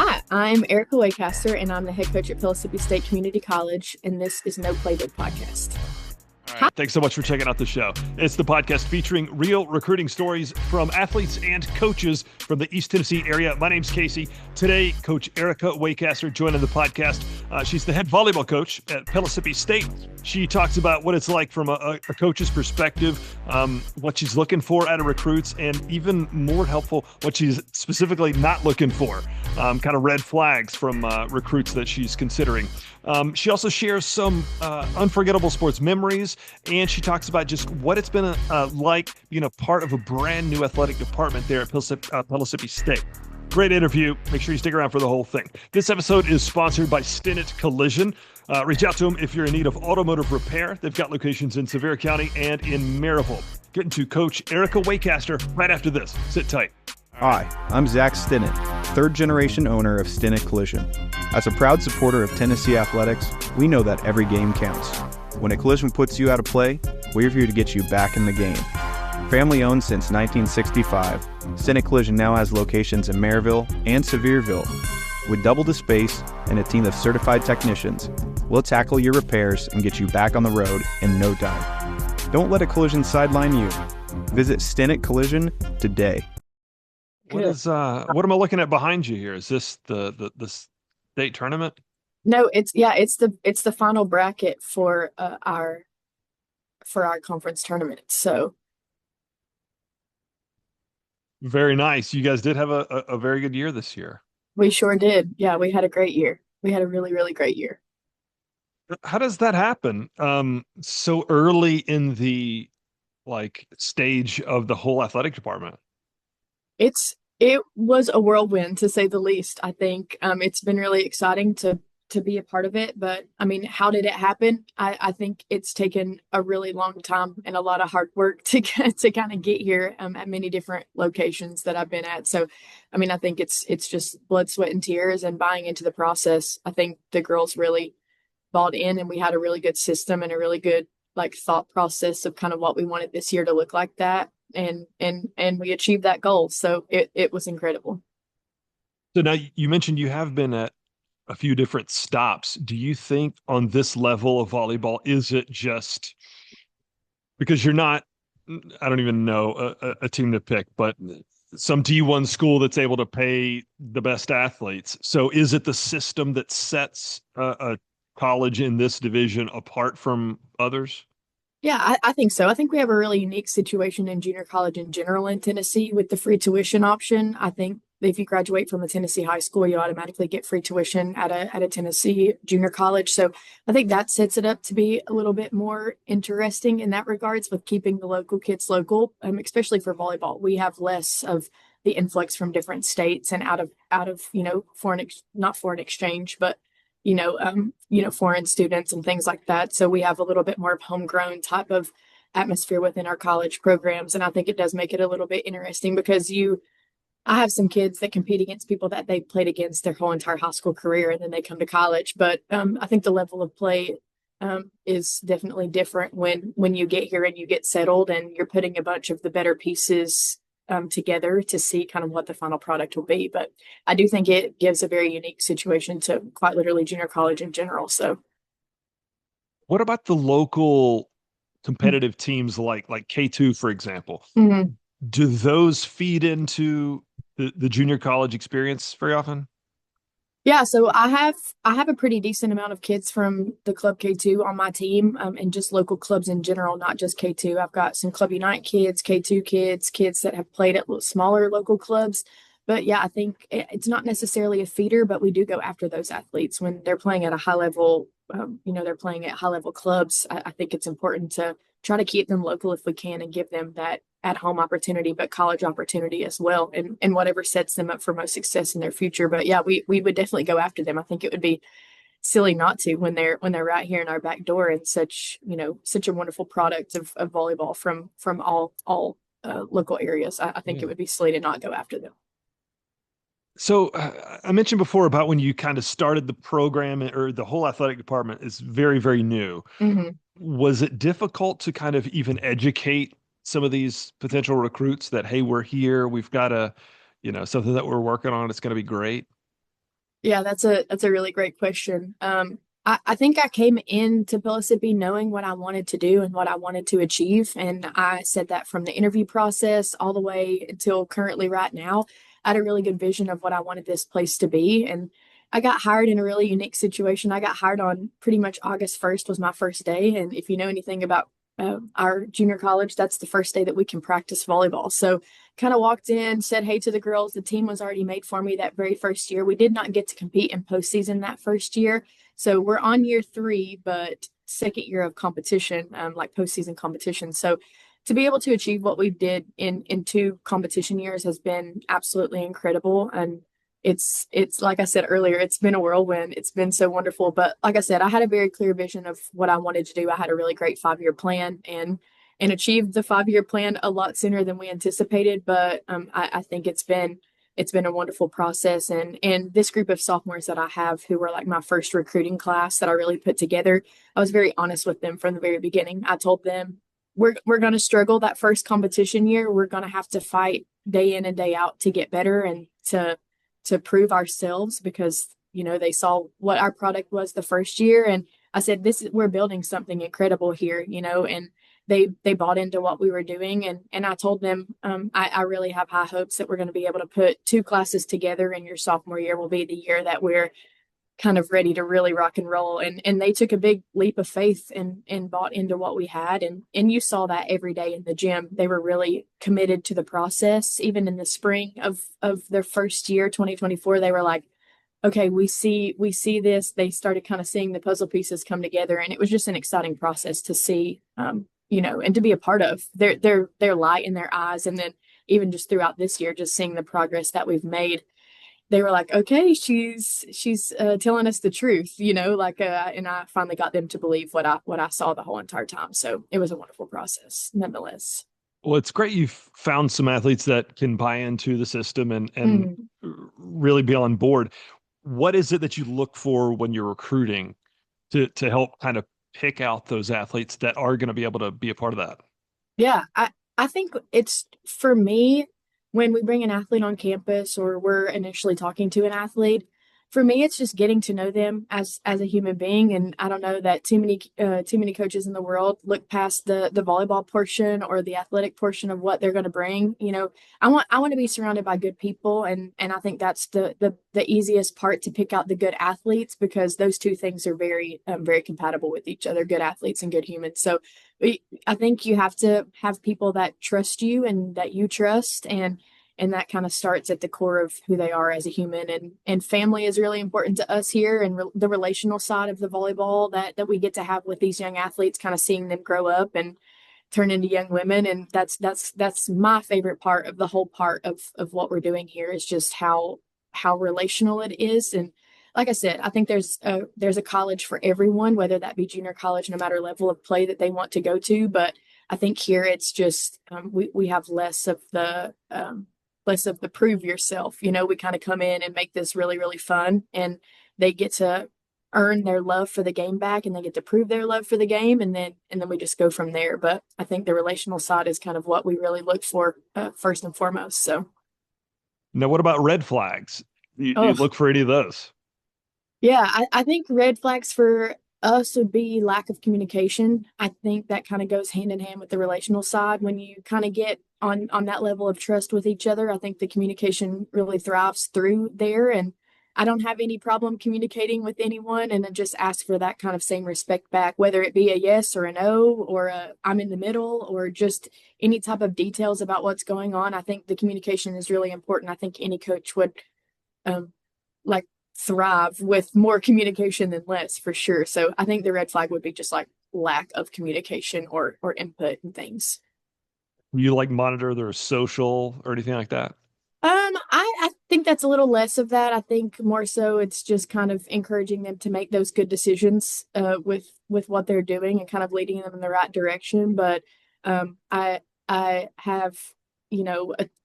Hi, I'm Erika Waycaster, and I'm the head coach at Pellissippi State Community College, and this is No Playbook Podcast. All right. Thanks so much for checking out the show. It's the podcast featuring real recruiting stories from athletes and coaches from the East Tennessee area. My name's Casey. Today, Coach Erika Waycaster joining the podcast. She's the head volleyball coach at Pellissippi State. She talks about what it's like from a coach's perspective, what she's looking for out of recruits, and even more helpful, what she's specifically not looking for, kind of red flags from recruits that she's considering. She also shares some unforgettable sports memories, and she talks about just what it's been like being a part of a brand new athletic department there at Pellissippi State. Great interview. Make sure you stick around for the whole thing. This episode is sponsored by Stinnett Collision. Reach out to them if you're in need of automotive repair. They've got locations in Sevier County and in Maryville. Getting to Coach Erika Waycaster right after this. Sit tight. Hi, I'm Zach Stinnett, third-generation owner of Stinnett Collision. As a proud supporter of Tennessee athletics, we know that every game counts. When a collision puts you out of play, we're here to get you back in the game. Family-owned since 1965, Stinnett Collision now has locations in Maryville and Sevierville. With double the space and a team of certified technicians, we'll tackle your repairs and get you back on the road in no time. Don't let a collision sideline you. Visit Stinnett Collision today. What am I looking at behind you here? Is this the state tournament? No, it's the final bracket for our conference tournament. So very nice. You guys did have a very good year this year. we sure did. Yeah, we had a great year. We had a really, really great year. How does that happen so early in the stage of the whole athletic department? It was a whirlwind, to say the least. I think it's been really exciting to be a part of it. But I mean, how did it happen? I think it's taken a really long time and a lot of hard work to kind of get here at many different locations that I've been at. So, I mean, I think it's just blood, sweat, and tears and buying into the process. I think the girls really bought in, and we had a really good system and a really good thought process of kind of what we wanted this year to look like that. And we achieved that goal. So it was incredible. So now you mentioned you have been at a few different stops. Do you think on this level of volleyball, is it just because you're not, I don't even know a team to pick, but some D1 school that's able to pay the best athletes. So is it the system that sets a college in this division apart from others? Yeah, I think so. I think we have a really unique situation in junior college in general in Tennessee with the free tuition option. I think if you graduate from a Tennessee high school, you automatically get free tuition at a Tennessee junior college. So I think that sets it up to be a little bit more interesting in that regards with keeping the local kids local, especially for volleyball. We have less of the influx from different states and out of not foreign exchange, but foreign students and things like that. So we have a little bit more of homegrown type of atmosphere within our college programs. And I think it does make it a little bit interesting because I have some kids that compete against people that they played against their whole entire high school career, and then they come to college. But I think the level of play is definitely different when you get here and you get settled and you're putting a bunch of the better pieces together to see kind of what the final product will be. But I do think it gives a very unique situation to quite literally junior college in general. So what about the local competitive teams like K2, for example? Mm-hmm. Do those feed into the junior college experience very often? Yeah, so I have a pretty decent amount of kids from the Club K2 on my team, and just local clubs in general, not just K2. I've got some Club Unite kids, K2 kids that have played at smaller local clubs. But yeah, I think it's not necessarily a feeder, but we do go after those athletes when they're playing at a high level. They're playing at high level clubs. I think it's important to try to keep them local if we can and give them that at-home opportunity, but college opportunity as well, and whatever sets them up for most success in their future. But yeah, we would definitely go after them. I think it would be silly not to when they're right here in our back door and such a wonderful product of volleyball from all local areas. I think it would be silly to not go after them. So I mentioned before about when you kind of started the program, or the whole athletic department is very, very new. Mm-hmm. Was it difficult to kind of even educate some of these potential recruits that, hey, we're here, we've got something that we're working on, it's going to be great? Yeah, that's a really great question. I think I came into Pellissippi knowing what I wanted to do and what I wanted to achieve. And I said that from the interview process all the way until currently right now. I had a really good vision of what I wanted this place to be. And I got hired in a really unique situation. I got hired on pretty much August 1st was my first day. And if you know anything about our junior college, that's the first day that we can practice volleyball. So kind of walked in, said hey to the girls. The team was already made for me that very first year. We did not get to compete in postseason that first year. So we're on year 3, but second year of competition, like postseason competition. So to be able to achieve what we did in 2 competition years has been absolutely incredible. And it's like I said earlier, it's been a whirlwind. It's been so wonderful. But like I said, I had a very clear vision of what I wanted to do. I had a really great 5-year plan and achieved the 5-year plan a lot sooner than we anticipated. But I think it's been a wonderful process. And this group of sophomores that I have who were like my first recruiting class that I really put together, I was very honest with them from the very beginning. I told them we're going to struggle that first competition year. We're going to have to fight day in and day out to get better and to prove ourselves because they saw what our product was the first year. And I said we're building something incredible here, and they bought into what we were doing. And I told them I really have high hopes that we're going to be able to put 2 classes together, and your sophomore year will be the year that we're kind of ready to really rock and roll. And they took a big leap of faith and bought into what we had. And you saw that every day in the gym. They were really committed to the process. Even in the spring of their first year, 2024, they were like, okay, we see this. They started kind of seeing the puzzle pieces come together. And it was just an exciting process to see, and to be a part of their light in their eyes. And then even just throughout this year, just seeing the progress that we've made, they were like, okay, she's telling us the truth, and I finally got them to believe what I saw the whole entire time. So it was a wonderful process, nonetheless. Well, it's great you've found some athletes that can buy into the system and Mm. really be on board. What is it that you look for when you're recruiting to help kind of pick out those athletes that are going to be able to be a part of that? Yeah, I think it's for me when we bring an athlete on campus or we're initially talking to an athlete, for me it's just getting to know them as a human being. And I don't know that too many coaches in the world look past the volleyball portion or the athletic portion of what they're going to bring. I want to be surrounded by good people, and I think that's the easiest part to pick out the good athletes because those two things are very compatible with each other, good athletes and good humans. So I think you have to have people that trust you and that you trust, and that kind of starts at the core of who they are as a human. And family is really important to us here, and the relational side of the volleyball that we get to have with these young athletes, kind of seeing them grow up and turn into young women. And that's my favorite part of the whole part of what we're doing here is just how relational it is. And like I said, I think there's a college for everyone, whether that be junior college, no matter level of play that they want to go to. But I think here it's just we have less of the prove yourself. We kind of come in and make this really, really fun, and they get to earn their love for the game back, and they get to prove their love for the game, and then we just go from there. But I think the relational side is kind of what we really look for first and foremost. So, Now, what about red flags? You oh look for any of those? yeah, I think red flags for us would be lack of communication. I think that kind of goes hand in hand with the relational side. When you kind of get on that level of trust with each other, I think the communication really thrives through there. And I don't have any problem communicating with anyone, and then just ask for that kind of same respect back, whether it be a yes or a no, or I'm in the middle, or just any type of details about what's going on. I think the communication is really important. I think any coach would um, like thrive with more communication than less, for sure. So I think the red flag would be just like lack of communication or input and things. You like monitor their social or anything like that? I think that's a little less of that. I think more so it's just kind of encouraging them to make those good decisions with what they're doing and kind of leading them in the right direction. But I have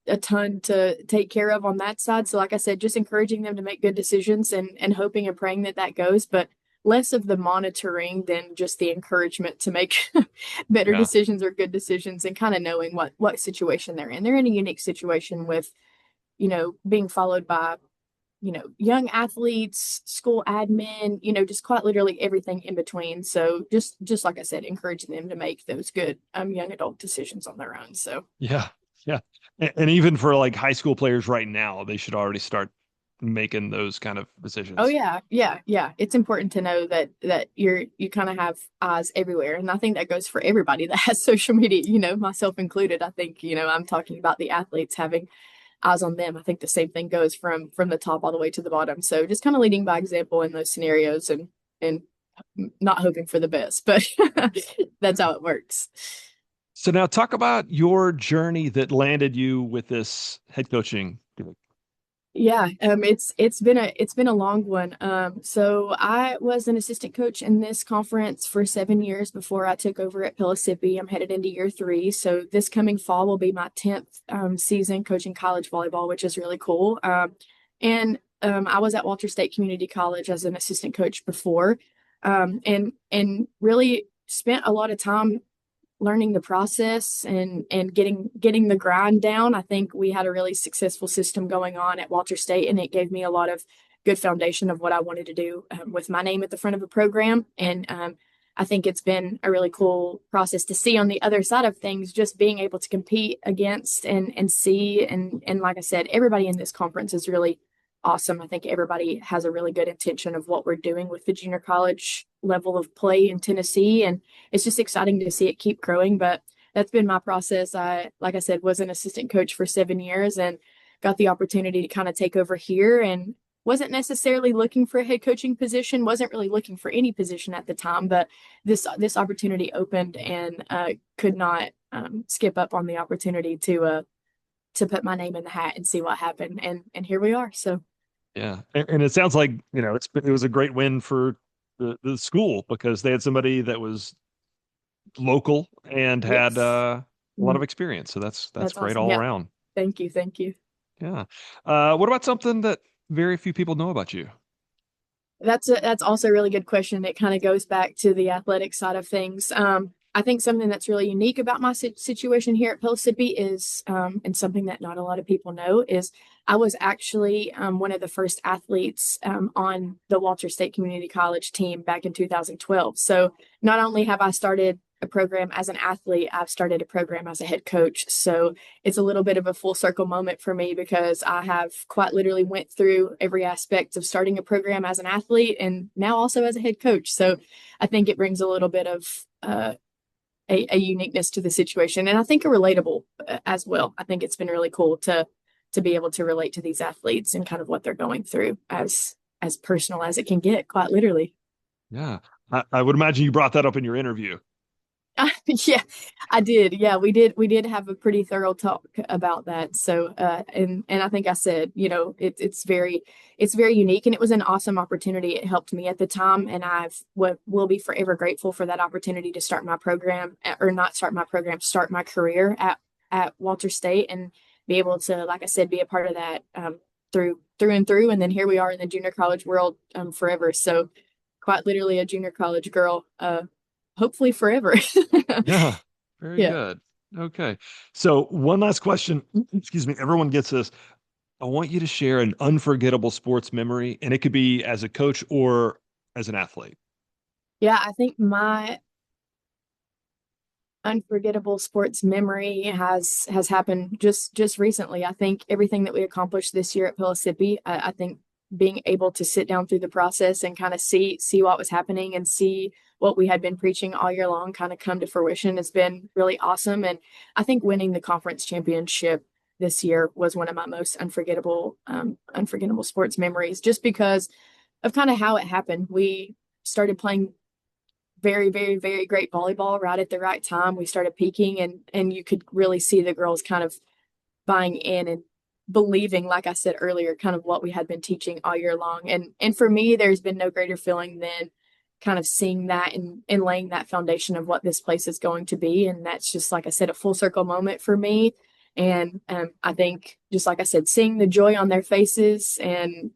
a ton to take care of on that side. So like I said, just encouraging them to make good decisions and hoping and praying that goes, but less of the monitoring than just the encouragement to make better Yeah. decisions or good decisions, and kind of knowing what situation they're in. They're in a unique situation with being followed by young athletes, school admin, just quite literally everything in between. So just like I said, encouraging them to make those good young adult decisions on their own. So Yeah. Yeah. And even for like high school players right now, they should already start making those kind of oh decisions. yeah, yeah, yeah. It's important to know that you kind of have eyes everywhere. And I think that goes for everybody that has social media, myself included. I think, I'm talking about the athletes having eyes on them. I think the same thing goes from the top all the way to the bottom. So just kind of leading by example in those scenarios and not hoping for the best, but that's how it works. So now talk about your journey that landed you with this head coaching gig. Yeah, it's been a long one. So I was an assistant coach in this conference for 7 years before I took over at Pellissippi. I'm headed into year 3, so this coming fall will be my 10th season coaching college volleyball, which is really cool. And I was at Walter State Community College as an assistant coach before, and really spent a lot of time learning the process and getting the grind down. I think we had a really successful system going on at Walter State, and it gave me a lot of good foundation of what I wanted to do with my name at the front of a program. And I think it's been a really cool process to see on the other side of things, just being able to compete against and see and like I said, everybody in this conference is really awesome. I think everybody has a really good intention of what we're doing with the junior college level of play in Tennessee. And it's just exciting to see it keep growing. But that's been my process. Like I said, was an assistant coach for 7 years and got the opportunity to kind of take over here, and wasn't necessarily looking for a head coaching position, wasn't really looking for any position at the time, but this opportunity opened, and could not skip up on the opportunity to put my name in the hat and see what happened. And here we are. So Yeah. And it sounds like, it was a great win for the school because they had somebody that was local and had yes. a lot of experience. So that's That's great awesome. all Yeah. around. Thank you. Thank you. Yeah. What about something that very few people know about you? That's also a really good question. It kind of goes back to the athletic side of things. I think something that's really unique about my situation here at Pellissippi is, and something that not a lot of people know, is I was actually one of the first athletes on the Walter State Community College team back in 2012. So not only have I started a program as an athlete, I've started a program as a head coach. So it's a little bit of a full circle moment for me because I have quite literally went through every aspect of starting a program as an athlete and now also as a head coach. So I think it brings a little bit of a uniqueness to the situation, and I think a relatable as well. I think it's been really cool to be able to relate to these athletes and kind of what they're going through as personal as it can get, quite literally. Yeah. I would imagine you brought that up in your interview. Yeah, I did. Yeah, we did have a pretty thorough talk about that. So, and I think I said, it's very unique, and it was an awesome opportunity. It helped me at the time, and will be forever grateful for that opportunity to start my program, or not start my program, start my career at Walter State, and be able to, like I said, be a part of that through and through. And then here we are in the junior college world forever. So, quite literally a junior college girl. Hopefully forever. Yeah. Very Yeah. good. Okay. So one last question. Excuse me. Everyone gets this. I want you to share an unforgettable sports memory, and it could be as a coach or as an athlete. Yeah, I think my unforgettable sports memory has happened just recently. I think everything that we accomplished this year at Pellissippi, I think being able to sit down through the process and kind of see what was happening and see what we had been preaching all year long kind of come to fruition has been really awesome. And I think winning the conference championship this year was one of my most unforgettable sports memories, just because of kind of how it happened. We started playing very, very, very great volleyball right at the right time. We started peaking, and you could really see the girls kind of buying in and believing, like I said earlier, kind of what we had been teaching all year long. And for me, there's been no greater feeling than kind of seeing that and laying that foundation of what this place is going to be. And that's just, like I said, a full circle moment for me. And I think, just like I said, seeing the joy on their faces and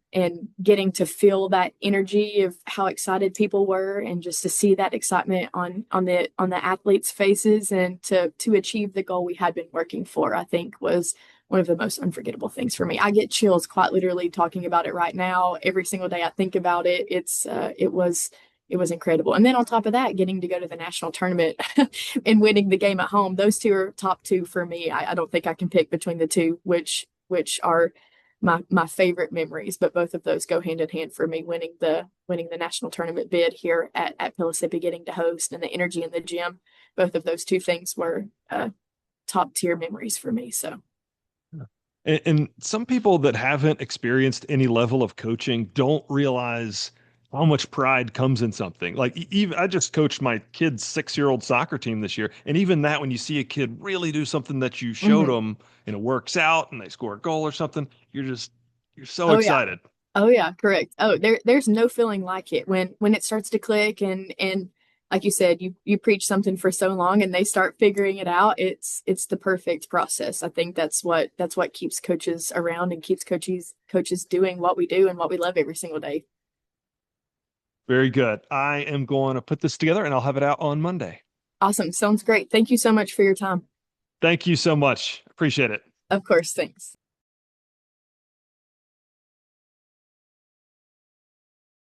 getting to feel that energy of how excited people were, and just to see that excitement on the athletes' faces, and to achieve the goal we had been working for, I think was one of the most unforgettable things for me. I get chills quite literally talking about it right now. Every single day I think about it. It was incredible. And then on top of that, getting to go to the national tournament and winning the game at home, those two are top two for me. I don't think I can pick between the two, which are my favorite memories, but both of those go hand in hand for me. Winning the national tournament bid here at Pellissippi, getting to host, and the energy in the gym. Both of those two things were top tier memories for me. So. And some people that haven't experienced any level of coaching don't realize how much pride comes in something. Like even I just coached my kid's 6-year-old soccer team this year. And even that, when you see a kid really do something that you showed them and it works out and they score a goal or something, you're so excited. Oh yeah, correct. Oh, there's no feeling like it when it starts to click and like you said, you preach something for so long and they start figuring it out. It's the perfect process. I think that's what keeps coaches around and keeps coaches doing what we do and what we love every single day. Very good. I am going to put this together and I'll have it out on Monday. Awesome. Sounds great. Thank you so much for your time. Thank you so much. Appreciate it. Of course. Thanks.